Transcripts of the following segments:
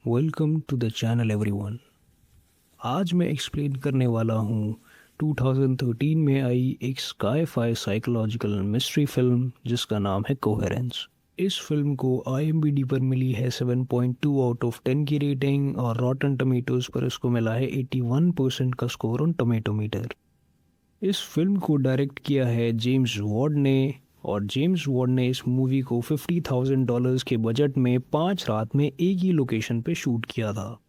Welcome to the channel everyone. आज मैं explain करने वाला हूँ 2013 में आई एक स्काई-फाई साइकोलॉजिकल मिस्ट्री फिल्म जिसका नाम है कोहेरेंस। इस फिल्म को IMDb पर मिली है 7.2 आउट ऑफ 10 की रेटिंग और रॉटन टमेटोज़ पर इसको मिला है 81% का स्कोर ऑन टमेटो मीटर। इस फिल्म को डायरेक्ट किया है जेम्स वॉर्ड ने और जेम्स वॉर्ड ने इस मूवी को $50,000 के बजट में 5 रात में एक ही लोकेशन पे शूट किया था।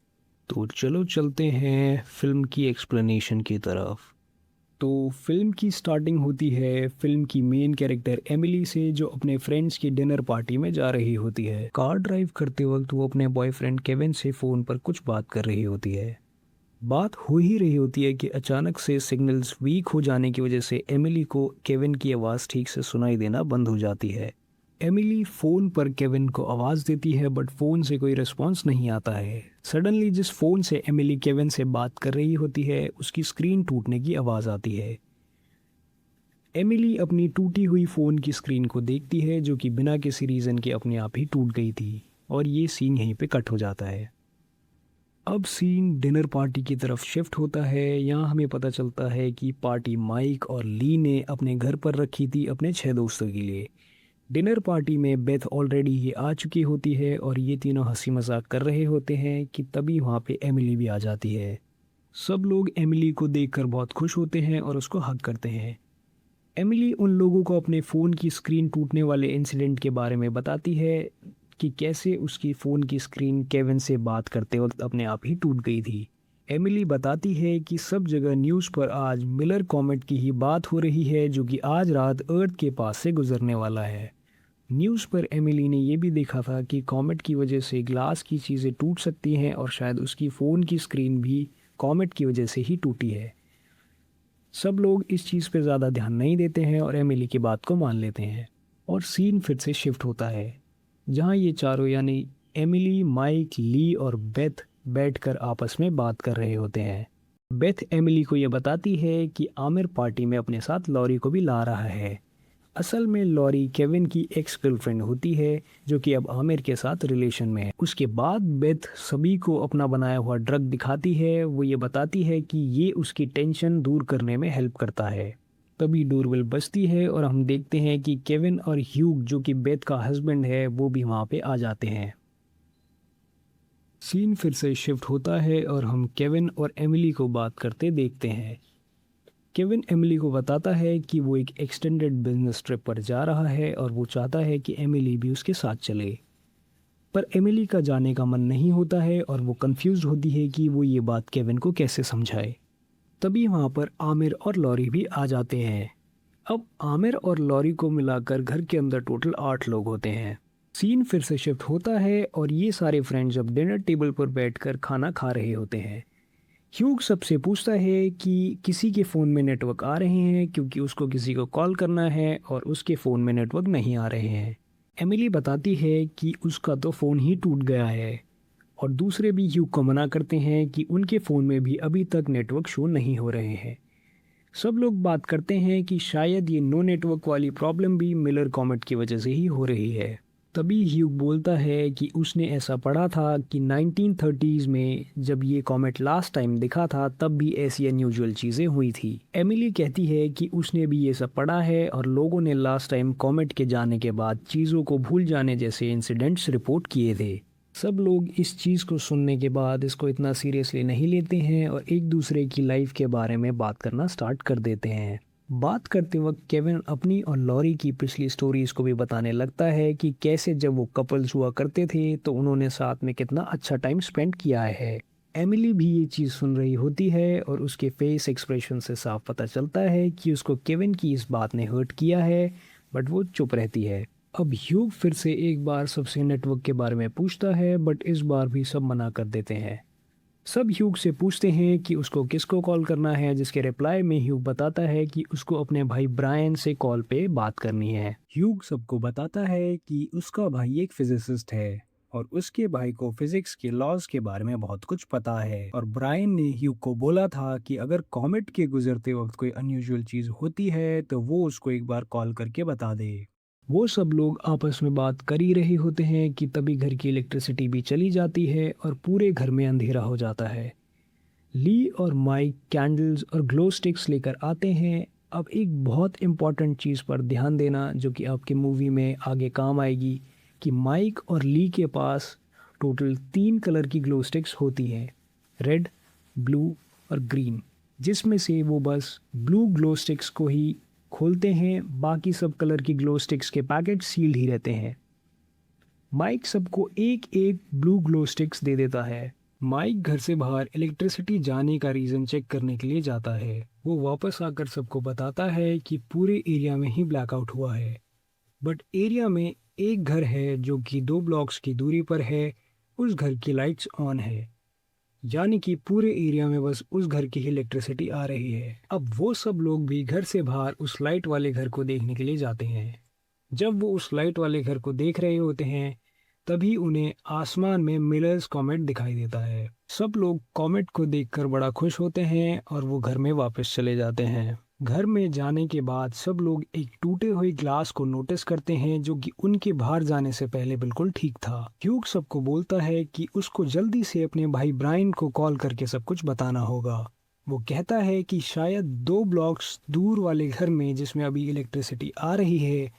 तो चलो चलते हैं फिल्म की एक्सप्लेनेशन की तरफ। तो फिल्म की स्टार्टिंग होती है फिल्म की मेन कैरेक्टर एमिली से, जो अपने फ्रेंड्स की डिनर पार्टी में जा रही होती है। कार ड्राइव करते वक्त वो अपने बॉयफ्रेंड केविन से फ़ोन पर कुछ बात कर रही होती है। बात हो ही रही होती है कि अचानक से सिग्नल्स वीक हो जाने की वजह से एमिली को केविन की आवाज़ ठीक से सुनाई देना बंद हो जाती है। एमिली फ़ोन पर केविन को आवाज़ देती है बट फ़ोन से कोई रिस्पॉन्स नहीं आता है। सडनली जिस फ़ोन से एमिली केविन से बात कर रही होती है उसकी स्क्रीन टूटने की आवाज़ आती है। एमिली अपनी टूटी हुई फ़ोन की स्क्रीन को देखती है जो कि बिना किसी रीज़न के अपने आप ही टूट गई थी और ये सीन यहीं पे कट हो जाता है। अब सीन डिनर पार्टी की तरफ शिफ्ट होता है। यहाँ हमें पता चलता है कि पार्टी माइक और ली ने अपने घर पर रखी थी अपने 6 दोस्तों के लिए। डिनर पार्टी में बेथ ऑलरेडी ही आ चुकी होती है और ये तीनों हंसी मजाक कर रहे होते हैं कि तभी वहाँ पे एमिली भी आ जाती है। सब लोग एमिली को देखकर बहुत खुश होते हैं और उसको हग करते हैं। एमिली उन लोगों को अपने फ़ोन की स्क्रीन टूटने वाले इंसिडेंट के बारे में बताती है कि कैसे उसकी फ़ोन की स्क्रीन केविन से बात करते वक्त अपने आप ही टूट गई थी। एमिली बताती है कि सब जगह न्यूज़ पर आज मिलर कॉमेट की ही बात हो रही है जो कि आज रात अर्थ के पास से गुजरने वाला है। न्यूज़ पर एमिली ने यह भी देखा था कि कॉमेट की वजह से ग्लास की चीज़ें टूट सकती हैं और शायद उसकी फ़ोन की स्क्रीन भी कॉमेट की वजह से ही टूटी है। सब लोग इस चीज़ पे ज़्यादा ध्यान नहीं देते हैं और एमिली की बात को मान लेते हैं और सीन फिर से शिफ्ट होता है जहाँ ये चारों यानी एमिली, माइक, ली और बेथ बैठकर आपस में बात कर रहे होते हैं। बेथ एमिली को ये बताती है कि आमिर पार्टी में अपने साथ लॉरी को भी ला रहा है। असल में लॉरी केविन की एक्स गर्लफ्रेंड होती है जो कि अब आमिर के साथ रिलेशन में है। उसके बाद बेथ सभी को अपना बनाया हुआ ड्रग दिखाती है। वो ये बताती है कि ये उसकी टेंशन दूर करने में हेल्प करता है। तभी डोरबेल बजती है और हम देखते हैं कि केविन और ह्यूग जो कि बेथ का हस्बैंड है वो भी वहाँ पे आ जाते हैं। सीन फिर से शिफ्ट होता है और हम केविन और एमिली को बात करते देखते हैं। केविन एमिली को बताता है कि वो एक एक्सटेंडेड बिजनेस ट्रिप पर जा रहा है और वो चाहता है कि एमिली भी उसके साथ चले। पर एमिली का जाने का मन नहीं होता है और वो कंफ्यूज होती है कि वो ये बात केविन को कैसे समझाए। तभी वहाँ पर आमिर और लॉरी भी आ जाते हैं। अब आमिर और लॉरी को मिलाकर घर के अंदर टोटल 8 लोग होते हैं। सीन फिर से शिफ्ट होता है और ये सारे फ्रेंड्स अब डिनर टेबल पर बैठकर खाना खा रहे होते हैं। ह्यूग सबसे पूछता है कि किसी के फ़ोन में नेटवर्क आ रहे हैं क्योंकि उसको किसी को कॉल करना है और उसके फ़ोन में नेटवर्क नहीं आ रहे हैं। एमिली बताती है कि उसका तो फ़ोन ही टूट गया है और दूसरे भी ह्यूग को मना करते हैं कि उनके फ़ोन में भी अभी तक नेटवर्क शो नहीं हो रहे हैं। सब लोग बात करते हैं कि शायद ये नो नेटवर्क वाली प्रॉब्लम भी मिलर कॉमेट की वजह से ही हो रही है। तभी ह्यूग बोलता है कि उसने ऐसा पढ़ा था कि 1930s में जब ये कॉमेट लास्ट टाइम दिखा था तब भी ऐसी अनयूजुअल चीज़ें हुई थी। एमिली कहती है कि उसने भी ये सब पढ़ा है और लोगों ने लास्ट टाइम कॉमेट के जाने के बाद चीज़ों को भूल जाने जैसे इंसिडेंट्स रिपोर्ट किए थे। सब लोग इस चीज़ को सुनने के बाद इसको इतना सीरियसली नहीं लेते हैं और एक दूसरे की लाइफ के बारे में बात करना स्टार्ट कर देते हैं। बात करते वक्त केविन अपनी और लॉरी की पिछली स्टोरीज को भी बताने लगता है कि कैसे जब वो कपल्स हुआ करते थे तो उन्होंने साथ में कितना अच्छा टाइम स्पेंड किया है। एमिली भी ये चीज़ सुन रही होती है और उसके फेस एक्सप्रेशन से साफ पता चलता है कि उसको केविन की इस बात ने हर्ट किया है, बट वो चुप रहती है। अब ह्यूग फिर से एक बार सबसे नेटवर्क के बारे में पूछता है बट इस बार भी सब मना कर देते हैं। सब ह्यूग से पूछते हैं कि उसको किसको कॉल करना है, जिसके रिप्लाई में ह्यूग बताता है कि उसको अपने भाई ब्रायन से कॉल पे बात करनी है। ह्यूग सबको बताता है कि उसका भाई एक फिजिसिस्ट है और उसके भाई को फिजिक्स के लॉज के बारे में बहुत कुछ पता है और ब्रायन ने ह्यूग को बोला था कि अगर कॉमेट के गुजरते वक्त कोई अनयूजुअल चीज़ होती है तो वो उसको एक बार कॉल करके बता दे। वो सब लोग आपस में बात कर ही रहे होते हैं कि तभी घर की इलेक्ट्रिसिटी भी चली जाती है और पूरे घर में अंधेरा हो जाता है। ली और माइक कैंडल्स और ग्लो स्टिक्स लेकर आते हैं। अब एक बहुत इम्पॉर्टेंट चीज़ पर ध्यान देना जो कि आपकी मूवी में आगे काम आएगी, कि माइक और ली के पास टोटल 3 कलर की ग्लो स्टिक्स होती हैं, रेड, ब्लू और ग्रीन, जिसमें से वो बस ब्लू ग्लो स्टिक्स को ही खोलते हैं, बाकी सब कलर की ग्लो स्टिक्स के पैकेट सील्ड ही रहते हैं। माइक सबको एक एक ब्लू ग्लो स्टिक्स दे देता है। माइक घर से बाहर इलेक्ट्रिसिटी जाने का रीज़न चेक करने के लिए जाता है। वो वापस आकर सबको बताता है कि पूरे एरिया में ही ब्लैकआउट हुआ है, बट एरिया में एक घर है जो कि 2 ब्लॉक्स की दूरी पर है, उस घर की लाइट्स ऑन है, यानी कि पूरे एरिया में बस उस घर की ही इलेक्ट्रिसिटी आ रही है। अब वो सब लोग भी घर से बाहर उस लाइट वाले घर को देखने के लिए जाते हैं। जब वो उस लाइट वाले घर को देख रहे होते हैं, तभी उन्हें आसमान में मिलर्स कॉमेट दिखाई देता है। सब लोग कॉमेट को देखकर बड़ा खुश होते हैं और वो घर में वापस चले जाते हैं। घर में जाने के बाद सब लोग एक टूटे हुए ग्लास को नोटिस करते हैं जो कि उनके बाहर जाने से पहले बिल्कुल ठीक था। ह्यूग सबको बोलता है कि उसको जल्दी से अपने भाई ब्रायन को कॉल करके सब कुछ बताना होगा। वो कहता है कि शायद 2 ब्लॉक्स दूर वाले घर में जिसमें अभी इलेक्ट्रिसिटी आ रही है,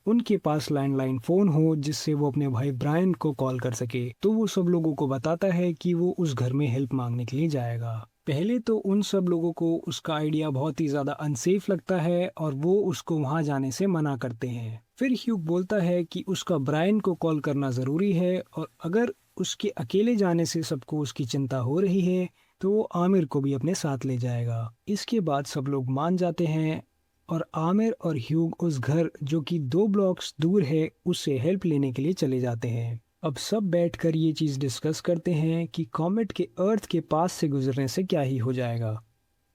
उनके पास लैंडलाइन फ़ोन हो जिससे वो अपने भाई ब्रायन को कॉल कर सके। तो वो सब लोगों को बताता है कि वो उस घर में हेल्प मांगने के लिए जाएगा। पहले तो उन सब लोगों को उसका आइडिया बहुत ही ज़्यादा अनसेफ लगता है और वो उसको वहाँ जाने से मना करते हैं। फिर ह्यूग बोलता है कि उसका ब्रायन को कॉल करना ज़रूरी है और अगर उसके अकेले जाने से सबको उसकी चिंता हो रही है तो वो आमिर को भी अपने साथ ले जाएगा। इसके बाद सब लोग मान जाते हैं और आमिर और ह्यूग उस घर जो कि 2 ब्लॉक्स दूर है उससे हेल्प लेने के लिए चले जाते हैं। अब सब बैठकर ये चीज़ डिस्कस करते हैं कि कॉमेट के अर्थ के पास से गुजरने से क्या ही हो जाएगा।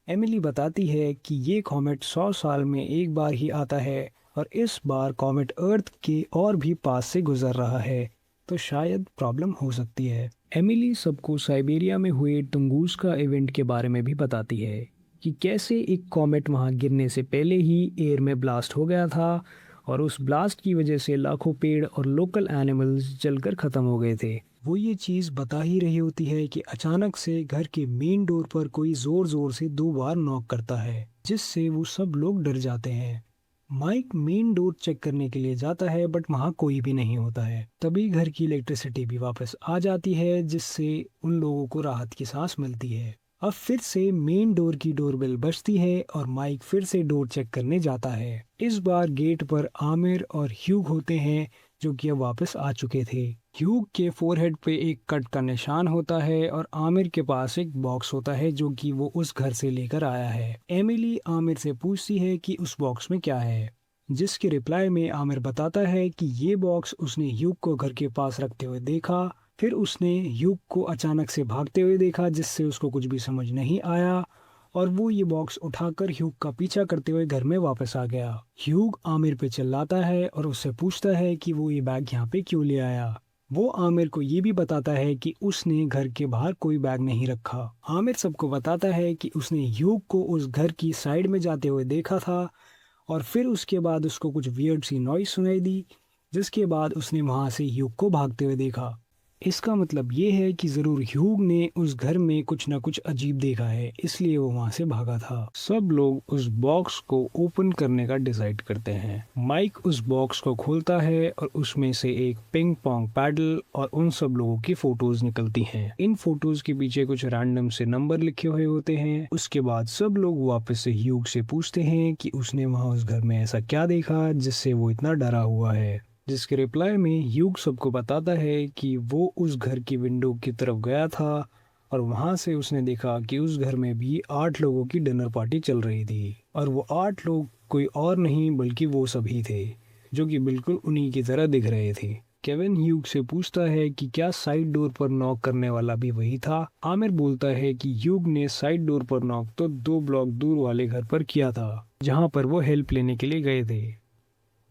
एमिली बताती है कि ये कॉमेट 100 साल में एक बार ही आता है और इस बार कॉमेट अर्थ के और भी पास से गुजर रहा है, तो शायद प्रॉब्लम हो सकती है। एमिली सबको साइबेरिया में हुए टुंगूस्का इवेंट के बारे में भी बताती है कि कैसे एक कॉमेट वहां गिरने से पहले ही एयर में ब्लास्ट हो गया था और उस ब्लास्ट की वजह से लाखों पेड़ और लोकल एनिमल्स जलकर ख़त्म हो गए थे। वो ये चीज़ बता ही रही होती है कि अचानक से घर के मेन डोर पर कोई ज़ोर ज़ोर से 2 बार नॉक करता है, जिससे वो सब लोग डर जाते हैं। माइक मेन डोर चेक करने के लिए जाता है बट वहाँ कोई भी नहीं होता है। तभी घर की इलेक्ट्रिसिटी भी वापस आ जाती है जिससे उन लोगों को राहत की सांस मिलती है। अब फिर से मेन डोर की डोरबेल बजती है और माइक फिर से डोर चेक करने जाता है। इस बार गेट पर आमिर और ह्यूग होते हैं जो कि अब वापस आ चुके थे। ह्यूग के फोरहेड पे एक कट का निशान होता है और आमिर के पास एक बॉक्स होता है जो कि वो उस घर से लेकर आया है। एमिली आमिर से पूछती है कि उस बॉक्स में क्या है, जिसके रिप्लाई में आमिर बताता है कि ये बॉक्स उसने ह्यूग को घर के पास रखते हुए देखा। फिर उसने ह्यूग को अचानक से भागते हुए देखा जिससे उसको कुछ भी समझ नहीं आया और वो ये बॉक्स उठाकर ह्यूग का पीछा करते हुए घर में वापस आ गया। ह्यूग आमिर पे चिल्लाता है और उससे पूछता है कि वो ये बैग यहाँ पे क्यों ले आया। वो आमिर को ये भी बताता है कि उसने घर के बाहर कोई बैग नहीं रखा। आमिर सबको बताता है कि उसने ह्यूग को उस घर की साइड में जाते हुए देखा था और फिर उसके बाद उसको कुछ वियर्ड सी नॉइस सुनाई दी, जिसके बाद उसने वहां से ह्यूग को भागते हुए देखा। इसका मतलब ये है कि ज़रूर ह्यूग ने उस घर में कुछ ना कुछ अजीब देखा है, इसलिए वो वहाँ से भागा था। सब लोग उस बॉक्स को ओपन करने का डिसाइड करते हैं। माइक उस बॉक्स को खोलता है और उसमें से एक पिंग पोंग पैडल और उन सब लोगों की फोटोज निकलती हैं। इन फोटोज के पीछे कुछ रैंडम से नंबर लिखे हुए होते हैं। उसके बाद सब लोग वापस से ह्यूग से पूछते हैं कि उसने वहाँ उस घर में ऐसा क्या देखा जिससे वो इतना डरा हुआ है, जिसके रिप्लाई में ह्यूग सबको बताता है कि वो उस घर की विंडो की तरफ गया था और वहां से उसने देखा कि उस घर में भी 8 लोगों की डिनर पार्टी चल रही थी और वो 8 लोग कोई और नहीं बल्कि वो सभी थे जो कि बिल्कुल उन्हीं की तरह दिख रहे थे। केविन ह्यूग से पूछता है कि क्या साइड डोर पर नॉक करने वाला भी वही था। आमिर बोलता है कि ह्यूग ने साइड डोर पर नॉक तो 2 ब्लॉक दूर वाले घर पर किया था जहां पर वो हेल्प लेने के लिए गए थे।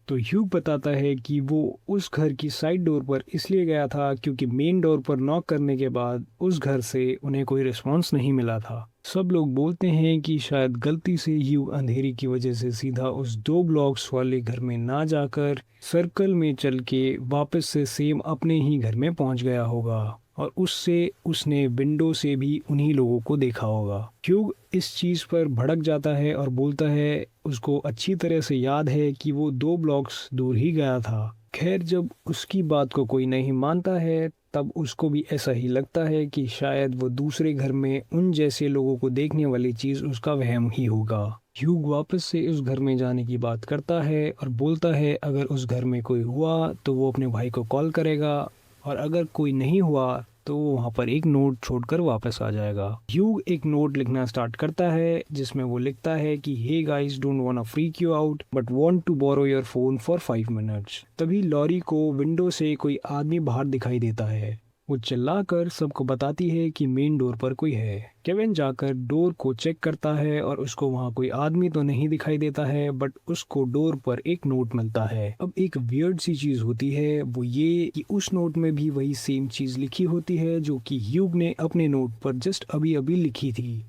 तो ह्यूग बताता है कि वो उस घर की साइड डोर पर इसलिए गया था क्योंकि मेन डोर पर नॉक करने के बाद उस घर से उन्हें कोई रिस्पांस नहीं मिला था। सब लोग बोलते हैं कि शायद गलती से ह्यूग अंधेरी की वजह से सीधा उस 2 ब्लॉक्स वाले घर में ना जाकर सर्कल में चल के वापस से सेम अपने ही घर में पहुंच गया होगा और उससे उसने विंडो से भी उन्हीं लोगों को देखा होगा। ह्यूग इस चीज़ पर भड़क जाता है और बोलता है उसको अच्छी तरह से याद है कि वो 2 ब्लॉक्स दूर ही गया था। खैर, जब उसकी बात को कोई नहीं मानता है तब उसको भी ऐसा ही लगता है कि शायद वो दूसरे घर में उन जैसे लोगों को देखने वाली चीज़ उसका वहम ही होगा। ह्यूग वापस से उस घर में जाने की बात करता है और बोलता है अगर उस घर में कोई हुआ तो वो अपने भाई को कॉल करेगा और अगर कोई नहीं हुआ तो वो वहाँ पर एक नोट छोड़कर वापस आ जाएगा। ह्यूग एक नोट लिखना स्टार्ट करता है जिसमें वो लिखता है कि hey guys, don't want freak you out but want to borrow your phone for 5 minutes. तभी लॉरी को विंडो से कोई आदमी बाहर दिखाई देता है। वो चिल्लाकर सबको बताती है कि मेन डोर पर कोई है। केविन जाकर डोर को चेक करता है और उसको वहाँ कोई आदमी तो नहीं दिखाई देता है बट उसको डोर पर एक नोट मिलता है। अब एक वियर्ड सी चीज होती है, वो ये कि उस नोट में भी वही सेम चीज लिखी होती है जो कि ह्यूग ने अपने नोट पर जस्ट अभी अभी लिखी थी।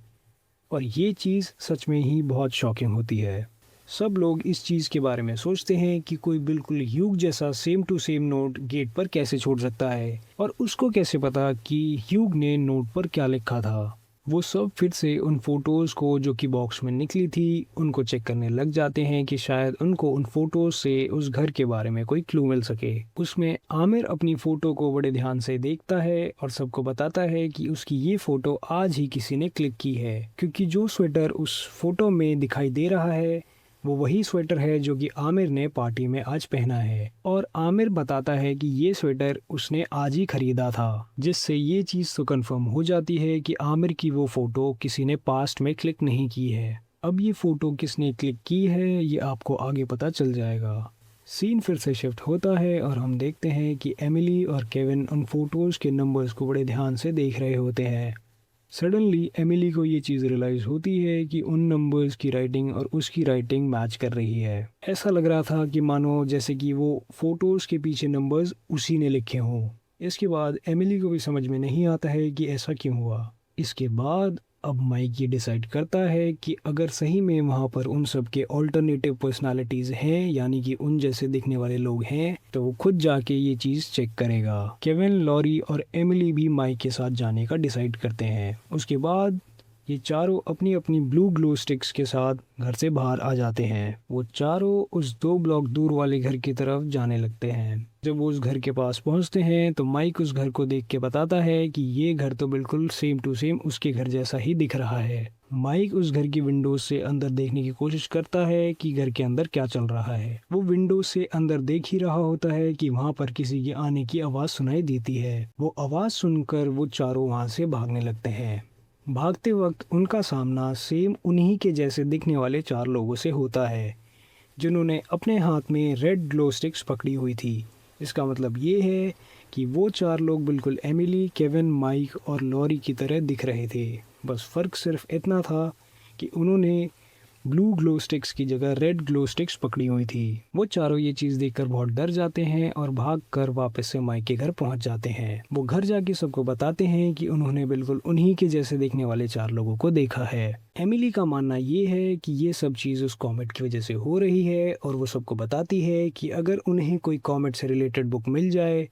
और ये चीज सच में ही बहुत शॉकिंग होती है। सब लोग इस चीज़ के बारे में सोचते हैं कि कोई बिल्कुल ह्यूग जैसा same to same note gate पर कैसे छोड़ सकता है और उसको कैसे पता कि ह्यूग ने नोट पर क्या लिखा था। वो सब फिर से उन फोटोज़ को जो कि बॉक्स में निकली थी उनको चेक करने लग जाते हैं कि शायद उनको उन फोटोज से उस घर के बारे में कोई क्लू मिल सके। उसमें आमिर अपनी फ़ोटो को बड़े ध्यान से देखता है और सबको बताता है कि उसकी ये फ़ोटो आज ही किसी ने क्लिक की है, क्योंकि जो स्वेटर उस फोटो में दिखाई दे रहा है वो वही स्वेटर है जो कि आमिर ने पार्टी में आज पहना है। और आमिर बताता है कि ये स्वेटर उसने आज ही खरीदा था, जिससे ये चीज़ तो कंफर्म हो जाती है कि आमिर की वो फोटो किसी ने पास्ट में क्लिक नहीं की है। अब ये फोटो किसने क्लिक की है ये आपको आगे पता चल जाएगा। सीन फिर से शिफ्ट होता है और हम देखते हैं कि एमिली और केविन उन फोटोज़ के नंबर्स को बड़े ध्यान से देख रहे होते हैं। सडनली एमिली को ये चीज़ रियलाइज़ होती है कि उन नंबर्स की राइटिंग और उसकी राइटिंग मैच कर रही है। ऐसा लग रहा था कि मानो जैसे कि वो फोटोज़ के पीछे नंबर्स उसी ने लिखे हों। इसके बाद एमिली को भी समझ में नहीं आता है कि ऐसा क्यों हुआ। इसके बाद अब माइक ये डिसाइड करता है कि अगर सही में वहाँ पर उन सब के ऑल्टरनेटिव पर्सनालिटीज़ हैं, यानी कि उन जैसे दिखने वाले लोग हैं, तो वो खुद जाके ये चीज़ चेक करेगा। केविन, लॉरी और एमिली भी माइक के साथ जाने का डिसाइड करते हैं। उसके बाद ये चारों अपनी अपनी ब्लू ग्लो स्टिक्स के साथ घर से बाहर आ जाते हैं। वो चारों उस 2 ब्लॉक दूर वाले घर की तरफ जाने लगते हैं। जब वो उस घर के पास पहुंचते हैं तो माइक उस घर को देख के बताता है कि ये घर तो बिल्कुल सेम टू सेम उसके घर जैसा ही दिख रहा है। माइक उस घर की विंडोज से अंदर देखने की कोशिश करता है कि घर के अंदर क्या चल रहा है। वो विंडो से अंदर देख ही रहा होता है कि वहाँ पर किसी के आने की आवाज़ सुनाई देती है। वो आवाज़ सुनकर वो चारों वहाँ से भागने लगते हैं। भागते वक्त उनका सामना सेम उन्हीं के जैसे दिखने वाले 4 लोगों से होता है जिन्होंने अपने हाथ में रेड ग्लो स्टिक्स पकड़ी हुई थी। इसका मतलब ये है कि वो 4 लोग बिल्कुल एमिली, केविन, माइक और लॉरी की तरह दिख रहे थे। बस फ़र्क सिर्फ इतना था कि उन्होंने ब्लू ग्लो स्टिक्स की जगह रेड ग्लो स्टिक्स पकड़ी हुई थी। वो चारों ये चीज़ देखकर बहुत डर जाते हैं और भागकर वापस से माइक के घर पहुंच जाते हैं। वो घर जाके सबको बताते हैं कि उन्होंने बिल्कुल उन्हीं के जैसे दिखने वाले 4 लोगों को देखा है। एमिली का मानना ये है कि ये सब चीज़ उस कॉमेट की वजह से हो रही है और वो सबको बताती है कि अगर उन्हें कोई कॉमेट से रिलेटेड बुक मिल जाए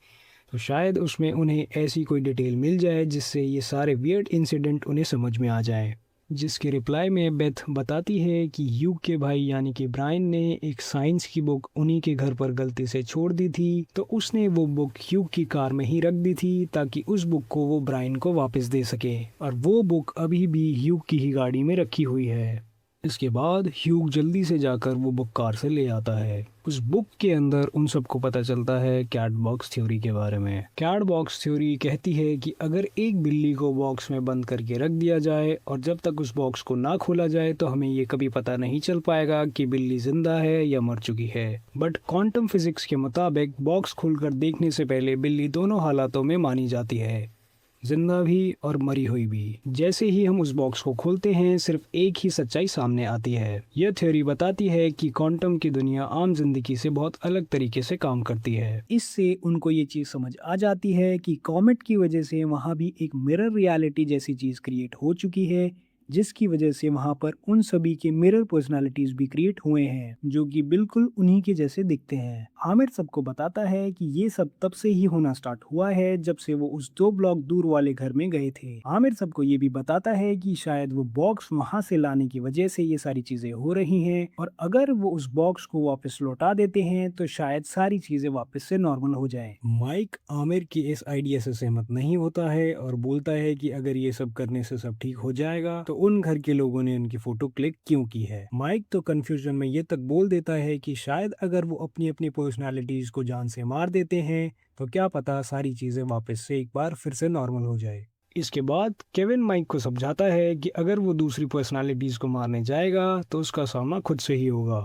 तो शायद उसमें उन्हें ऐसी कोई डिटेल मिल जाए जिससे ये सारे वियर्ड इंसिडेंट उन्हें समझ में आ जाए। जिसके रिप्लाई में बेथ बताती है कि ह्यूग के भाई यानी कि ब्रायन ने एक साइंस की बुक उन्हीं के घर पर गलती से छोड़ दी थी, तो उसने वो बुक ह्यूग की कार में ही रख दी थी ताकि उस बुक को वो ब्रायन को वापस दे सके, और वो बुक अभी भी ह्यूग की ही गाड़ी में रखी हुई है। इसके बाद ह्यूग जल्दी से जाकर वो बुक कार से ले आता है। उस बुक के अंदर उन सबको पता चलता है कैट बॉक्स थ्योरी के बारे में। कैट बॉक्स थ्योरी कहती है कि अगर एक बिल्ली को बॉक्स में बंद करके रख दिया जाए और जब तक उस बॉक्स को ना खोला जाए तो हमें ये कभी पता नहीं चल पाएगा कि बिल्ली जिंदा है या मर चुकी है। बट क्वांटम फिजिक्स के मुताबिक बॉक्स खोलकर देखने से पहले बिल्ली दोनों हालातों में मानी जाती है, जिंदा भी और मरी हुई भी। जैसे ही हम उस बॉक्स को खोलते हैं सिर्फ एक ही सच्चाई सामने आती है। यह थ्योरी बताती है कि क्वांटम की दुनिया आम जिंदगी से बहुत अलग तरीके से काम करती है। इससे उनको ये चीज समझ आ जाती है कि कॉमेट की वजह से वहाँ भी एक मिरर रियलिटी जैसी चीज क्रिएट हो चुकी है, जिसकी वजह से वहाँ पर उन सभी के मिरर पर्सनालिटीज भी क्रिएट हुए हैं जो कि बिल्कुल उन्हीं के जैसे दिखते हैं। आमिर सबको बताता है कि ये सब तब से ही होना स्टार्ट हुआ है जब से वो उस 2 ब्लॉक दूर वाले घर में गए थे। आमिर सबको ये भी बताता है कि शायद वो बॉक्स वहाँ से लाने की वजह से ये सारी चीजें हो रही हैं, और अगर वो उस बॉक्स को वापस लौटा देते हैं तो शायद सारी चीजें वापस से नॉर्मल हो जाएं। माइक आमिर की इस आइडिया से सहमत नहीं होता है और बोलता है कि अगर ये सब करने से सब ठीक हो जाएगा तो उन घर के लोगों ने उनकी फोटो क्लिक क्यों की है। माइक तो कंफ्यूजन में ये तक बोल देता है कि शायद अगर वो अपनी अपनी पर्सनालिटीज को जान से मार देते हैं तो क्या पता सारी चीजें वापस से एक बार फिर से नॉर्मल हो जाए। इसके बाद केविन माइक को समझाता है कि अगर वो दूसरी पर्सनालिटीज को मारने जाएगा तो उसका सामना खुद से ही होगा,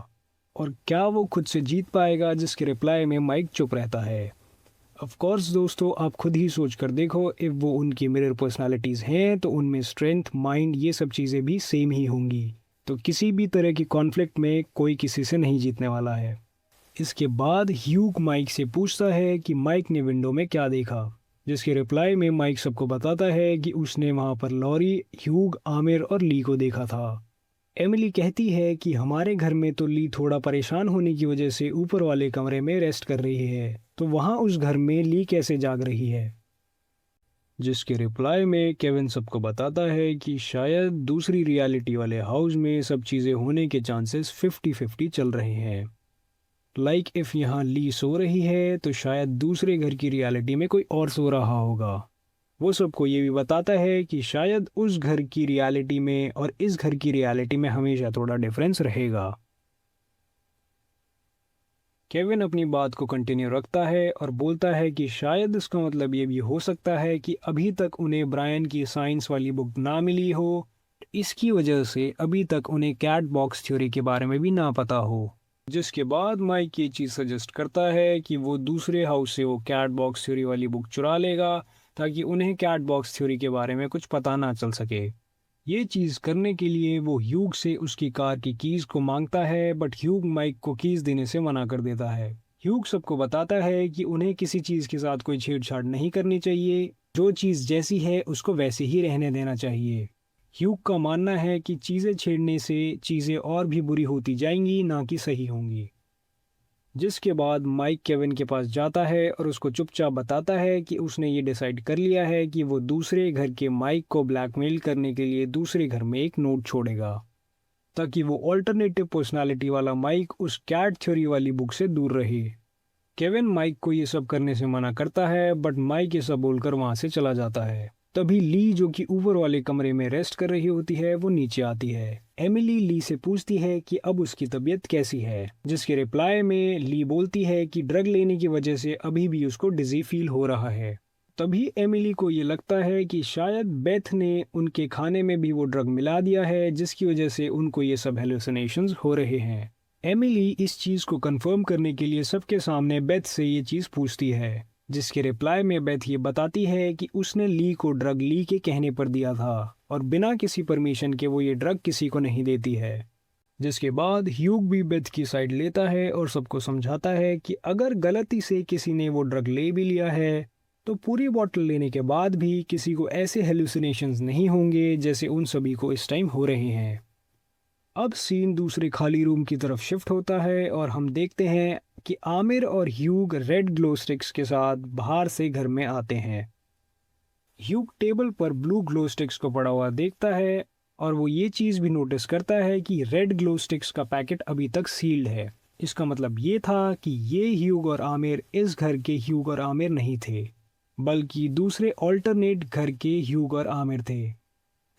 और क्या वो खुद से जीत पाएगा, जिसके रिप्लाई में माइक चुप रहता है। ऑफ कोर्स दोस्तों, आप खुद ही सोच कर देखो, इफ वो उनकी मिरर पर्सनालिटीज़ हैं तो उनमें स्ट्रेंथ, माइंड, ये सब चीज़ें भी सेम ही होंगी, तो किसी भी तरह की कॉन्फ्लिक्ट में कोई किसी से नहीं जीतने वाला है। इसके बाद ह्यूग माइक से पूछता है कि माइक ने विंडो में क्या देखा, जिसके रिप्लाई में माइक सबको बताता है कि उसने वहाँ पर लॉरी, ह्यूग, आमिर और ली को देखा था। एमिली कहती है कि हमारे घर में तो ली थोड़ा परेशान होने की वजह से ऊपर वाले कमरे में रेस्ट कर रही है, तो वहाँ उस घर में ली कैसे जाग रही है, जिसके रिप्लाई में केविन सबको बताता है कि शायद दूसरी रियलिटी वाले हाउस में सब चीज़ें होने के चांसेस 50-50 चल रहे हैं। लाइक इफ़ यहाँ ली सो रही है तो शायद दूसरे घर की रियलिटी में कोई और सो रहा होगा। वो सबको ये भी बताता है कि शायद उस घर की रियलिटी में और इस घर की रियलिटी में हमेशा थोड़ा डिफरेंस रहेगा। केविन अपनी बात को कंटिन्यू रखता है और बोलता है कि शायद इसका मतलब ये भी हो सकता है कि अभी तक उन्हें ब्रायन की साइंस वाली बुक ना मिली हो, इसकी वजह से अभी तक उन्हें कैट बॉक्स थ्योरी के बारे में भी ना पता हो। जिसके बाद माइक ये चीज़ सजेस्ट करता है कि वो दूसरे हाउस से वो कैट बॉक्स थ्योरी वाली बुक चुरा लेगा, ताकि उन्हें कैट बॉक्स थ्योरी के बारे में कुछ पता ना चल सके। ये चीज़ करने के लिए वो ह्यूग से उसकी कार की कीज़ को मांगता है, बट ह्यूग माइक को कीज़ देने से मना कर देता है। ह्यूग सबको बताता है कि उन्हें किसी चीज़ के साथ कोई छेड़छाड़ नहीं करनी चाहिए, जो चीज़ जैसी है उसको वैसे ही रहने देना चाहिए। ह्यूग का मानना है कि चीज़ें छेड़ने से चीज़ें और भी बुरी होती जाएंगी, ना कि सही होंगी। जिसके बाद माइक केविन के पास जाता है और उसको चुपचाप बताता है कि उसने ये डिसाइड कर लिया है कि वो दूसरे घर के माइक को ब्लैकमेल करने के लिए दूसरे घर में एक नोट छोड़ेगा, ताकि वो ऑल्टरनेटिव पर्सनालिटी वाला माइक उस कैट थ्योरी वाली बुक से दूर रहे। केविन माइक को ये सब करने से मना करता है, बट माइक ये सब बोलकर वहाँ से चला जाता है। तभी ली, जो कि ऊपर वाले कमरे में रेस्ट कर रही होती है, वो नीचे आती है। एमिली ली से पूछती है कि अब उसकी तबीयत कैसी है, जिसके रिप्लाई में ली बोलती है कि ड्रग लेने की वजह से अभी भी उसको डिजी फील हो रहा है। तभी एमिली को ये लगता है कि शायद बेथ ने उनके खाने में भी वो ड्रग मिला दिया है, जिसकी वजह से उनको ये सब हेलुसिनेशंस हो रहे हैं। एमिली इस चीज़ को कंफर्म करने के लिए सबके सामने बेथ से ये चीज़ पूछती है, जिसके रिप्लाई में बेथ ये बताती है कि उसने ली को ड्रग ली के कहने पर दिया था, और बिना किसी परमिशन के वो ये ड्रग किसी को नहीं देती है। जिसके बाद ह्यूग भी बेथ की साइड लेता है और सबको समझाता है कि अगर गलती से किसी ने वो ड्रग ले भी लिया है तो पूरी बॉटल लेने के बाद भी किसी को ऐसे हेलुसिनेशंस नहीं होंगे जैसे उन सभी को इस टाइम हो रहे हैं। अब सीन दूसरे खाली रूम की तरफ शिफ्ट होता है और हम देखते हैं कि आमिर और ह्यूग रेड ग्लो स्टिक्स के साथ बाहर से घर में आते हैं। ह्यूग टेबल पर ब्लू ग्लो स्टिक्स को पड़ा हुआ देखता है और वो ये चीज़ भी नोटिस करता है कि रेड ग्लो स्टिक्स का पैकेट अभी तक सील्ड है। इसका मतलब ये था कि ये ह्यूग और आमिर इस घर के ह्यूग और आमिर नहीं थे, बल्कि दूसरे ऑल्टरनेट घर के ह्यूग और आमिर थे।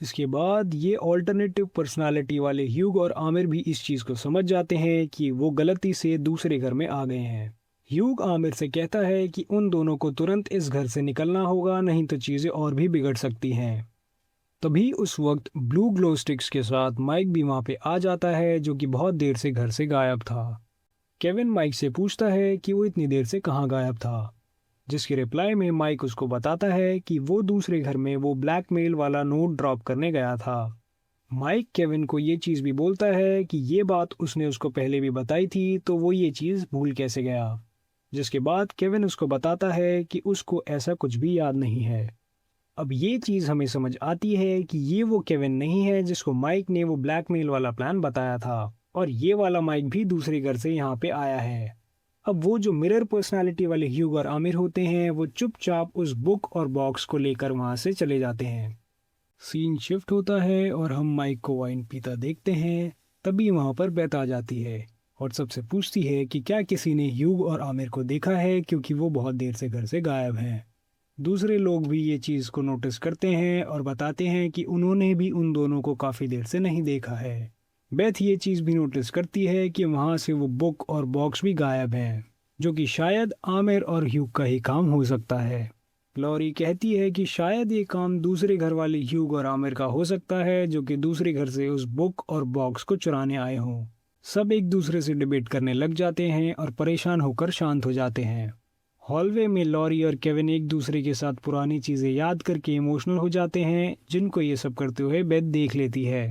इसके बाद ये ऑल्टरनेटिव पर्सनालिटी वाले ह्यूग और आमिर भी इस चीज़ को समझ जाते हैं कि वो गलती से दूसरे घर में आ गए हैं। ह्यूग आमिर से कहता है कि उन दोनों को तुरंत इस घर से निकलना होगा, नहीं तो चीज़ें और भी बिगड़ सकती हैं। तभी उस वक्त ब्लू ग्लो स्टिक्स के साथ माइक भी वहाँ पे आ जाता है, जो कि बहुत देर से घर से गायब था। केविन माइक से पूछता है कि वो इतनी देर से कहाँ गायब था, जिसके रिप्लाई में माइक उसको बताता है कि वो दूसरे घर में वो ब्लैकमेल वाला नोट ड्रॉप करने गया था। माइक केविन को ये चीज़ भी बोलता है कि ये बात उसने उसको पहले भी बताई थी, तो वो ये चीज़ भूल कैसे गया। जिसके बाद केविन उसको बताता है कि उसको ऐसा कुछ भी याद नहीं है। अब ये चीज़ हमें समझ आती है कि ये वो केविन नहीं है जिसको माइक ने वो ब्लैकमेल वाला प्लान बताया था, और ये वाला माइक भी दूसरे घर से यहाँ पे आया है। अब वो जो मिरर पर्सनालिटी वाले ह्यूग और आमिर होते हैं वो चुपचाप उस बुक और बॉक्स को लेकर वहाँ से चले जाते हैं। सीन शिफ्ट होता है और हम माइक को वाइन पीता देखते हैं। तभी वहाँ पर बेथ आ जाती है और सबसे पूछती है कि क्या किसी ने ह्यूग और आमिर को देखा है, क्योंकि वो बहुत देर से घर से गायब हैं। दूसरे लोग भी ये चीज़ को नोटिस करते हैं और बताते हैं कि उन्होंने भी उन दोनों को काफ़ी देर से नहीं देखा है। बेथ ये चीज़ भी नोटिस करती है कि वहाँ से वो बुक और बॉक्स भी गायब हैं, जो कि शायद आमिर और ह्यूग का ही काम हो सकता है। लॉरी कहती है कि शायद ये काम दूसरे घर वाले ह्यूग और आमिर का हो सकता है, जो कि दूसरे घर से उस बुक और बॉक्स को चुराने आए हों। सब एक दूसरे से डिबेट करने लग जाते हैं और परेशान होकर शांत हो जाते हैं। हॉलवे में लॉरी और केविन एक दूसरे के साथ पुरानी चीज़ें याद करके इमोशनल हो जाते हैं, जिनको ये सब करते हुए बेथ देख लेती है।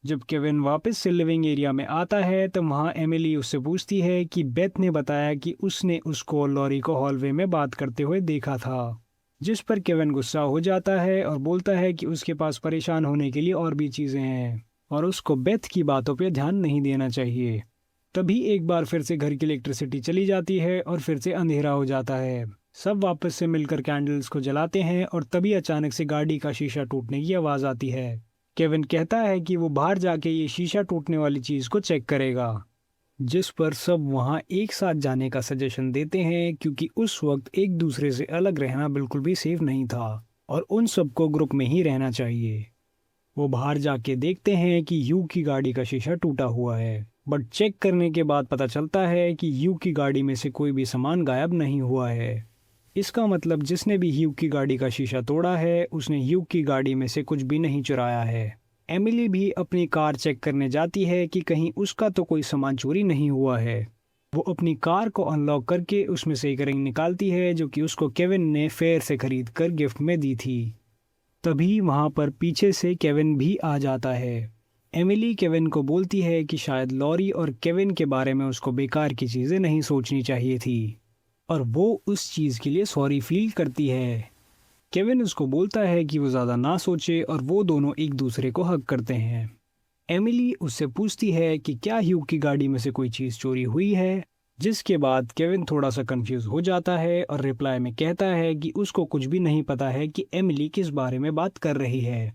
जब केविन वापस से लिविंग एरिया में आता है तो वहाँ एमिली उससे पूछती है कि बेथ ने बताया कि उसने उसको और लॉरी को हॉलवे में बात करते हुए देखा था, जिस पर केविन गुस्सा हो जाता है और बोलता है कि उसके पास परेशान होने के लिए और भी चीज़ें हैं और उसको बेथ की बातों पर ध्यान नहीं देना चाहिए। तभी एक बार फिर से घर की इलेक्ट्रिसिटी चली जाती है और फिर से अंधेरा हो जाता है। सब वापस से मिलकर कैंडल्स को जलाते हैं और तभी अचानक से गाड़ी का शीशा टूटने की आवाज़ आती है। केविन कहता है कि वो बाहर जाके ये शीशा टूटने वाली चीज़ को चेक करेगा, जिस पर सब वहाँ एक साथ जाने का सजेशन देते हैं, क्योंकि उस वक्त एक दूसरे से अलग रहना बिल्कुल भी सेफ नहीं था और उन सबको ग्रुप में ही रहना चाहिए। वो बाहर जाके देखते हैं कि यू की गाड़ी का शीशा टूटा हुआ है, बट चेक करने के बाद पता चलता है कि यू की गाड़ी में से कोई भी सामान गायब नहीं हुआ है। इसका मतलब जिसने भी यू की गाड़ी का शीशा तोड़ा है उसने यू की गाड़ी में से कुछ भी नहीं चुराया है। एमिली भी अपनी कार चेक करने जाती है कि कहीं उसका तो कोई सामान चोरी नहीं हुआ है। वो अपनी कार को अनलॉक करके उसमें से एक रिंग निकालती है, जो कि उसको केविन ने फेयर से खरीद कर गिफ्ट में दी थी। तभी वहाँ पर पीछे से केविन भी आ जाता है। एमिली केविन को बोलती है कि शायद लॉरी और केविन के बारे में उसको बेकार की चीज़ें नहीं सोचनी चाहिए थी, और वो उस चीज़ के लिए सॉरी फील करती है। केविन उसको बोलता है कि वो ज़्यादा ना सोचे और वो दोनों एक दूसरे को हग करते हैं। एमिली उससे पूछती है कि क्या ह्यू की गाड़ी में से कोई चीज़ चोरी हुई है, जिसके बाद केविन थोड़ा सा कंफ्यूज हो जाता है और रिप्लाई में कहता है कि उसको कुछ भी नहीं पता है कि एमिली किस बारे में बात कर रही है।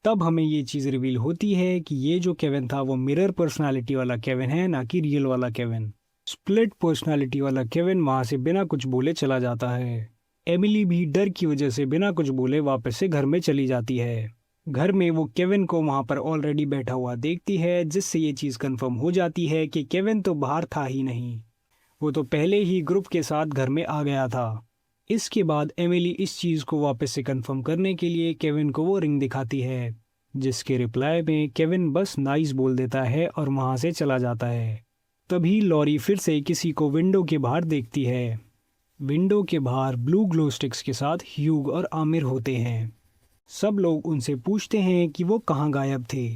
तब हमें ये चीज़ रिवील होती है कि ये जो केविन था वो मिरर पर्सनालिटी वाला केविन है, ना कि रियल वाला केविन। स्प्लिट पर्सनालिटी वाला केविन वहाँ से बिना कुछ बोले चला जाता है। एमिली भी डर की वजह से बिना कुछ बोले वापस से घर में चली जाती है। घर में वो केविन को वहाँ पर ऑलरेडी बैठा हुआ देखती है, जिससे ये चीज़ कंफर्म हो जाती है कि केविन तो बाहर था ही नहीं, वो तो पहले ही ग्रुप के साथ घर में आ गया था। इसके बाद एमिली इस चीज़ को वापस से कंफर्म करने के लिए केविन को वो रिंग दिखाती है, जिसके रिप्लाई में केविन बस नाइस बोल देता है और वहाँ से चला जाता है। तभी लॉरी फिर से किसी को विंडो के बाहर देखती है। विंडो के बाहर ब्लू ग्लो स्टिक्स के साथ ह्यूग और आमिर होते हैं। सब लोग उनसे पूछते हैं कि वो कहाँ गायब थे,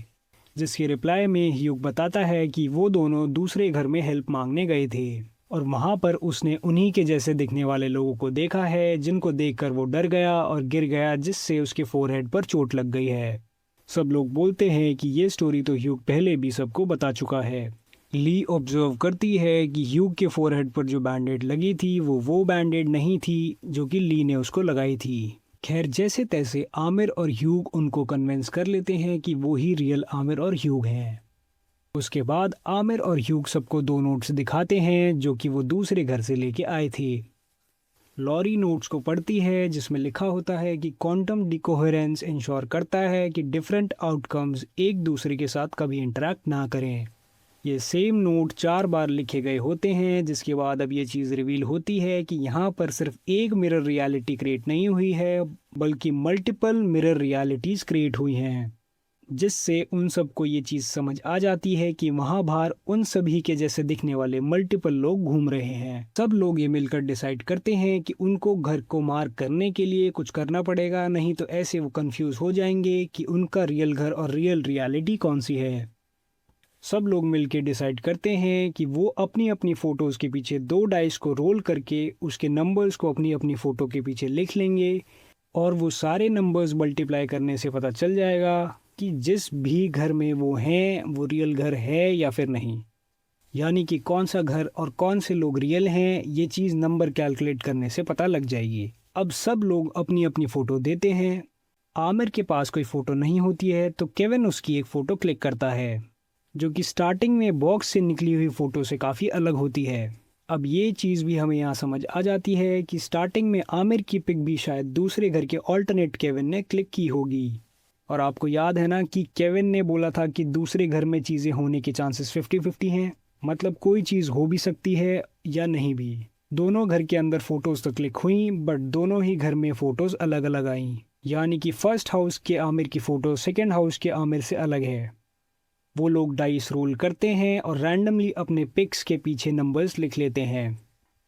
जिसके रिप्लाई में ह्यूग बताता है कि वो दोनों दूसरे घर में हेल्प मांगने गए थे और वहाँ पर उसने उन्हीं के जैसे दिखने वाले लोगों को देखा है, जिनको देखकर वो डर गया और गिर गया, जिससे उसके फोरहेड पर चोट लग गई है। सब लोग बोलते हैं कि ये स्टोरी तो ह्यूग पहले भी सबको बता चुका है। ली ऑब्जर्व करती है कि ह्यूग के फोरहेड पर जो बैंडेड लगी थी वो बैंडेड नहीं थी जो कि ली ने उसको लगाई थी। खैर, जैसे तैसे आमिर और ह्यूग उनको कन्विंस कर लेते हैं कि वो ही रियल आमिर और ह्यूग हैं। उसके बाद आमिर और ह्यूग सबको 2 नोट्स दिखाते हैं जो कि वो दूसरे घर से लेके आए थे। लॉरी नोट्स को पढ़ती है, जिसमें लिखा होता है कि क्वांटम डिकोहेरेंस इंश्योर करता है कि डिफरेंट आउटकम्स एक दूसरे के साथ कभी इंटरेक्ट ना करें। ये सेम नोट 4 बार लिखे गए होते हैं, जिसके बाद अब ये चीज़ रिवील होती है कि यहाँ पर सिर्फ एक मिरर रियलिटी क्रिएट नहीं हुई है, बल्कि मल्टीपल मिरर रियलिटीज़ क्रिएट हुई हैं, जिससे उन सबको ये चीज़ समझ आ जाती है कि वहाँ बाहर उन सभी के जैसे दिखने वाले मल्टीपल लोग घूम रहे हैं। सब लोग ये मिलकर डिसाइड करते हैं कि उनको घर को मार्क करने के लिए कुछ करना पड़ेगा, नहीं तो ऐसे वो कंफ्यूज हो जाएंगे कि उनका रियल घर और रियल रियलिटी कौन सी है। सब लोग मिलकर डिसाइड करते हैं कि वो अपनी अपनी फ़ोटोज़ के पीछे 2 डाइस को रोल करके उसके नंबर्स को अपनी अपनी फ़ोटो के पीछे लिख लेंगे और वो सारे नंबर्स मल्टीप्लाई करने से पता चल जाएगा कि जिस भी घर में वो हैं वो रियल घर है या फिर नहीं। यानी कि कौन सा घर और कौन से लोग रियल हैं, ये चीज़ नंबर कैलकुलेट करने से पता लग जाएगी। अब सब लोग अपनी अपनी फ़ोटो देते हैं। आमिर के पास कोई फ़ोटो नहीं होती है तो केविन उसकी एक फ़ोटो क्लिक करता है, जो कि स्टार्टिंग में बॉक्स से निकली हुई फ़ोटो से काफ़ी अलग होती है। अब ये चीज़ भी हमें यहाँ समझ आ जाती है कि स्टार्टिंग में आमिर की पिक भी शायद दूसरे घर के ऑल्टरनेट केविन ने क्लिक की होगी। और आपको याद है ना कि केविन ने बोला था कि दूसरे घर में चीज़ें होने के चांसेस 50-50 हैं, मतलब कोई चीज़ हो भी सकती है या नहीं भी। दोनों घर के अंदर फ़ोटोज़ तो क्लिक हुई, बट दोनों ही घर में फ़ोटोज़ अलग अलग आईं। यानी कि फर्स्ट हाउस के आमिर की फ़ोटो सेकेंड हाउस के आमिर से अलग है। वो लोग डाइस रोल करते हैं और रैंडमली अपने पिक्स के पीछे नंबर्स लिख लेते हैं।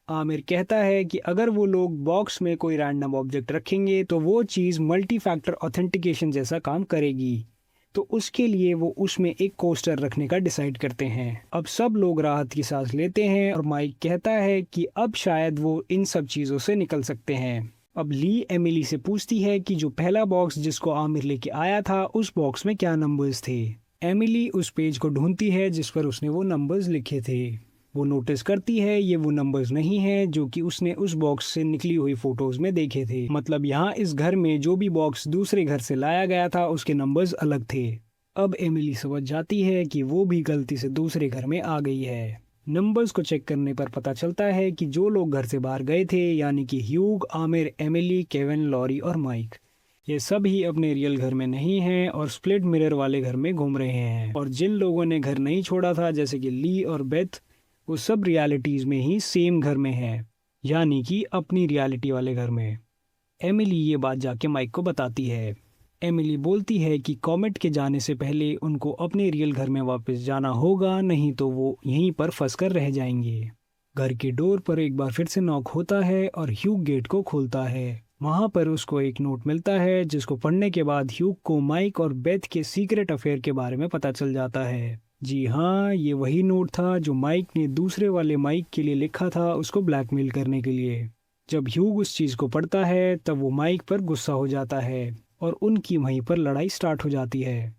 आमिर कहता है कि अगर वो लोग बॉक्स में कोई रैंडम ऑब्जेक्ट रखेंगे तो वो चीज़ मल्टी फैक्टर ऑथेंटिकेशन जैसा काम करेगी, तो उसके लिए वो उसमें एक कोस्टर रखने का डिसाइड करते हैं। अब सब लोग राहत की सांस लेते हैं और माइक कहता है कि अब शायद वो इन सब चीज़ों से निकल सकते हैं। अब ली एमिली से पूछती है कि जो पहला बॉक्स जिसको आमिर लेके आया था उस बॉक्स में क्या नंबर्स थे। एमिली उस पेज को ढूंढती है जिस पर उसने वो नंबर्स लिखे थे। वो नोटिस करती है ये वो नंबर्स नहीं है जो कि उसने उस बॉक्स से निकली हुई फोटोज में देखे थे। मतलब यहाँ इस घर में जो भी बॉक्स दूसरे घर से लाया गया था उसके नंबर्स अलग थे। अब एमिली समझ जाती है कि वो भी गलती से दूसरे घर में आ गई है। नंबर्स को चेक करने पर पता चलता है कि जो लोग घर से बाहर गए थे, यानी कि Hugh, Aamir, Emily, Kevin, Laurie और माइक, ये सब ही अपने रियल घर में नहीं हैं और स्प्लिट मिरर वाले घर में घूम रहे हैं। और जिन लोगों ने घर नहीं छोड़ा था जैसे कि ली और बेथ, वो सब रियलिटीज़ में ही सेम घर में है, यानी कि अपनी रियलिटी वाले घर में। एमिली ये बात जाके माइक को बताती है। एमिली बोलती है कि कॉमेट के जाने से पहले उनको अपने रियल घर में वापस जाना होगा, नहीं तो वो यहीं पर फंस कर रह जाएंगे। घर के डोर पर एक बार फिर से नॉक होता है और ह्यूग गेट को खोलता है। वहाँ पर उसको एक नोट मिलता है जिसको पढ़ने के बाद ह्यूग को माइक और बेथ के सीक्रेट अफेयर के बारे में पता चल जाता है। जी हाँ, ये वही नोट था जो माइक ने दूसरे वाले माइक के लिए लिखा था उसको ब्लैकमेल करने के लिए। जब ह्यूग उस चीज़ को पढ़ता है तब वो माइक पर गुस्सा हो जाता है और उनकी वहीं पर लड़ाई स्टार्ट हो जाती है।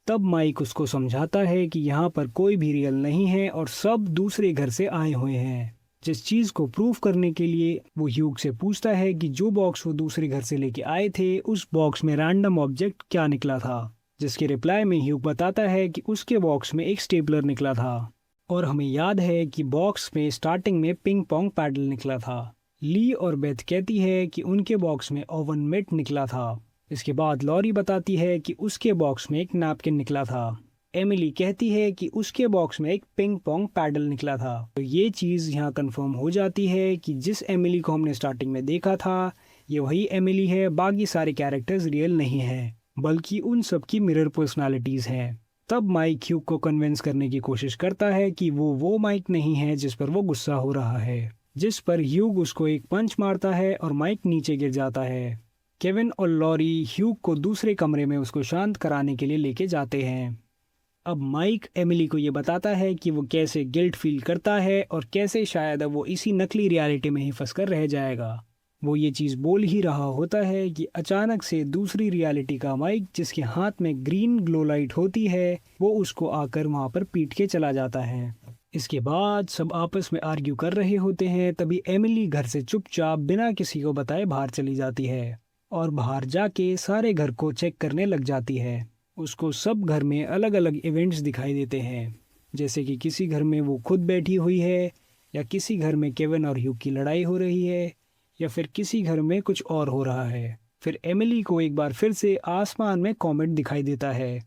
तब माइक उसको समझाता है कि यहाँ पर कोई भी रियल नहीं है और सब दूसरे घर से आए हुए हैं। जिस चीज़ को प्रूफ करने के लिए वो ह्यूग से पूछता है कि जो बॉक्स वो दूसरे घर से लेके आए थे उस बॉक्स में रैंडम ऑब्जेक्ट क्या निकला था, जिसके रिप्लाई में ह्यूग बताता है कि उसके बॉक्स में एक स्टेपलर निकला था। और हमें याद है कि बॉक्स में स्टार्टिंग में पिंग पोंग पैडल निकला था। ली और बेथ कहती है कि उनके बॉक्स में ओवन मिट निकला था। इसके बाद लॉरी बताती है कि उसके बॉक्स में एक नैपकिन निकला था। एमिली कहती है कि उसके बॉक्स में एक पिंग पोंग पैडल निकला था। तो ये चीज़ यहाँ कंफर्म हो जाती है कि जिस एमिली को हमने स्टार्टिंग में देखा था ये वही एमिली है, बाकी सारे कैरेक्टर्स रियल नहीं हैं, बल्कि उन सब की मिरर पर्सनालिटीज़ हैं। तब माइक ह्यूग को कन्विंस करने की कोशिश करता है कि वो माइक नहीं है जिस पर वो गुस्सा हो रहा है, जिस पर ह्यूग उसको एक पंच मारता है और माइक नीचे गिर जाता है। केविन और लॉरी ह्यूग को दूसरे कमरे में उसको शांत कराने के लिए लेके जाते हैं। अब माइक एमिली को ये बताता है कि वो कैसे गिल्ट फील करता है और कैसे शायद अब वो इसी नकली रियलिटी में ही फंस कर रह जाएगा। वो ये चीज़ बोल ही रहा होता है कि अचानक से दूसरी रियलिटी का माइक, जिसके हाथ में ग्रीन ग्लो लाइट होती है, वो उसको आकर वहाँ पर पीट के चला जाता है। इसके बाद सब आपस में आर्ग्यू कर रहे होते हैं, तभी एमिली घर से चुपचाप बिना किसी को बताए बाहर चली जाती है और बाहर जाके सारे घर को चेक करने लग जाती है। उसको सब घर में अलग अलग इवेंट्स दिखाई देते हैं, जैसे कि किसी घर में वो खुद बैठी हुई है, या किसी घर में केविन और ह्यूग की लड़ाई हो रही है, या फिर किसी घर में कुछ और हो रहा है। फिर एमिली को एक बार फिर से आसमान में कॉमेट दिखाई देता है।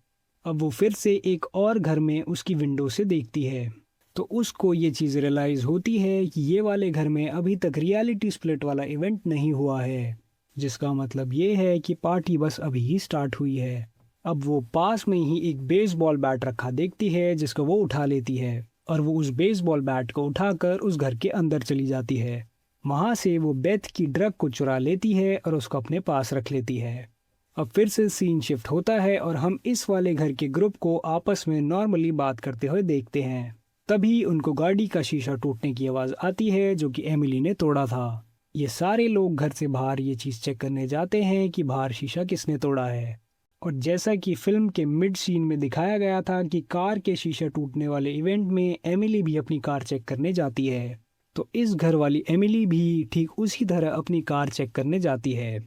अब वो फिर से एक और घर में उसकी विंडो से देखती है, तो उसको ये चीज़ रियलाइज़ होती है कि ये वाले घर में अभी तक रियलिटी स्प्लिट वाला इवेंट नहीं हुआ है, जिसका मतलब ये है कि पार्टी बस अभी ही स्टार्ट हुई है। अब वो पास में ही एक बेसबॉल बैट रखा देखती है जिसको वो उठा लेती है और वो उस बेसबॉल बैट को उठाकर उस घर के अंदर चली जाती है। वहाँ से वो बेथ की ड्रग को चुरा लेती है और उसको अपने पास रख लेती है। अब फिर से सीन शिफ्ट होता है और हम इस वाले घर के ग्रुप को आपस में नॉर्मली बात करते हुए देखते हैं। तभी उनको गाड़ी का शीशा टूटने की आवाज़ आती है जो कि एमिली ने तोड़ा था। ये सारे लोग घर से बाहर ये चीज़ चेक करने जाते हैं कि बाहर शीशा किसने तोड़ा है। और जैसा कि फिल्म के मिड सीन में दिखाया गया था कि कार के शीशा टूटने वाले इवेंट में एमिली भी अपनी कार चेक करने जाती है, तो इस घर वाली एमिली भी ठीक उसी तरह अपनी कार चेक करने जाती है।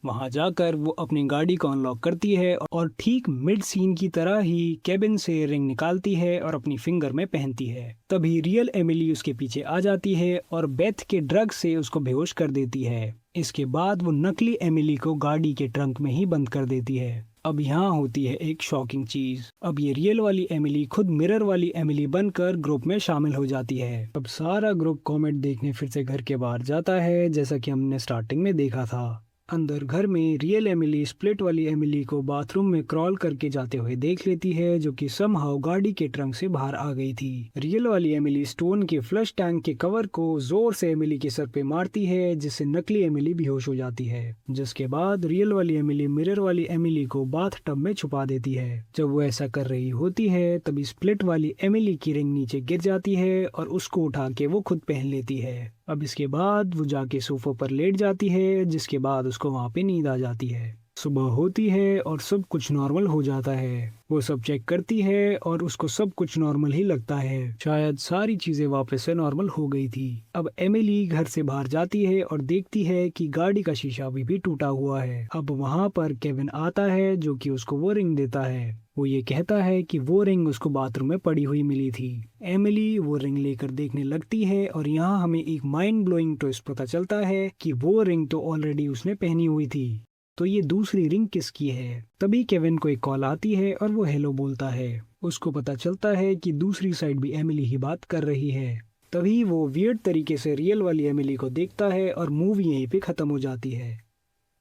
वहां जाकर वो अपनी गाड़ी को अनलॉक करती है और ठीक मिड सीन की तरह ही केबिन से रिंग निकालती है और अपनी फिंगर में पहनती है। तभी रियल एमिली उसके पीछे आ जाती है और बेथ के ड्रग से उसको बेहोश कर देती है। इसके बाद वो नकली एमिली को गाड़ी के ट्रंक में ही बंद कर देती है। अब यहाँ होती है एक शॉकिंग चीज। अब ये रियल वाली एमिली खुद मिरर वाली एमिली बनकर ग्रुप में शामिल हो जाती है। अब सारा ग्रुप कॉमेट देखने फिर से घर के बाहर जाता है, जैसा कि हमने स्टार्टिंग में देखा था। अंदर घर में रियल एमिली स्प्लिट वाली एमिली को बाथरूम में क्रॉल करके जाते हुए देख लेती है, जो कि समहाउ गाड़ी के ट्रंक से बाहर आ गई थी। रियल वाली एमिली स्टोन के फ्लश टैंक के कवर को जोर से एमिली के सर पे मारती है, जिससे नकली एमिली बेहोश हो जाती है। जिसके बाद रियल वाली एमिली मिरर वाली एमिली को बाथ टब में छुपा देती है। जब वो ऐसा कर रही होती है तभी स्प्लिट वाली एमिली की रिंग नीचे गिर जाती है और उसको उठा के वो खुद पहन लेती है। अब इसके बाद वो जाके सोफे पर लेट जाती है, जिसके बाद उसको वहाँ पे नींद आ जाती है। सुबह होती है और सब कुछ नॉर्मल हो जाता है। वो सब चेक करती है और उसको सब कुछ नॉर्मल ही लगता है, शायद सारी चीजें वापस से नॉर्मल हो गई थी। अब एमिली घर से बाहर जाती है और देखती है कि गाड़ी का शीशा अभी भी टूटा हुआ है। अब वहाँ पर केविन आता है, जो कि उसको वो रिंग देता है। वो ये कहता है कि वो रिंग उसको बाथरूम में पड़ी हुई मिली थी। एमिली वो रिंग लेकर देखने लगती है और यहाँ हमें एक माइंड ब्लोइंग ट्विस्ट पता चलता है कि वो रिंग तो ऑलरेडी उसने पहनी हुई थी, तो ये दूसरी रिंग किसकी है। तभी केविन को एक कॉल आती है और वो हेलो बोलता है। उसको पता चलता है कि दूसरी साइड भी एमिली ही बात कर रही है। तभी वो वियर्ड तरीके से रियल वाली एमिली को देखता है और मूवी यहीं पे खत्म हो जाती है।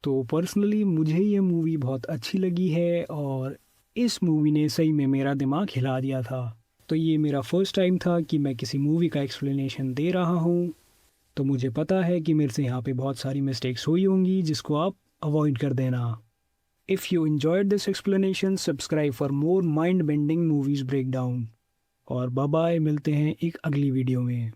तो पर्सनली मुझे ये मूवी बहुत अच्छी लगी है और इस मूवी ने सही में मेरा दिमाग हिला दिया था। तो ये मेरा फर्स्ट टाइम था कि मैं किसी मूवी का एक्सप्लेनेशन दे रहा हूँ, तो मुझे पता है कि मेरे से यहाँ पे बहुत सारी मिस्टेक्स हुई होंगी, जिसको आप अवॉइड कर देना। If you enjoyed this explanation, subscribe for more mind bending movies breakdown. और बाय बाय, मिलते हैं एक अगली वीडियो में।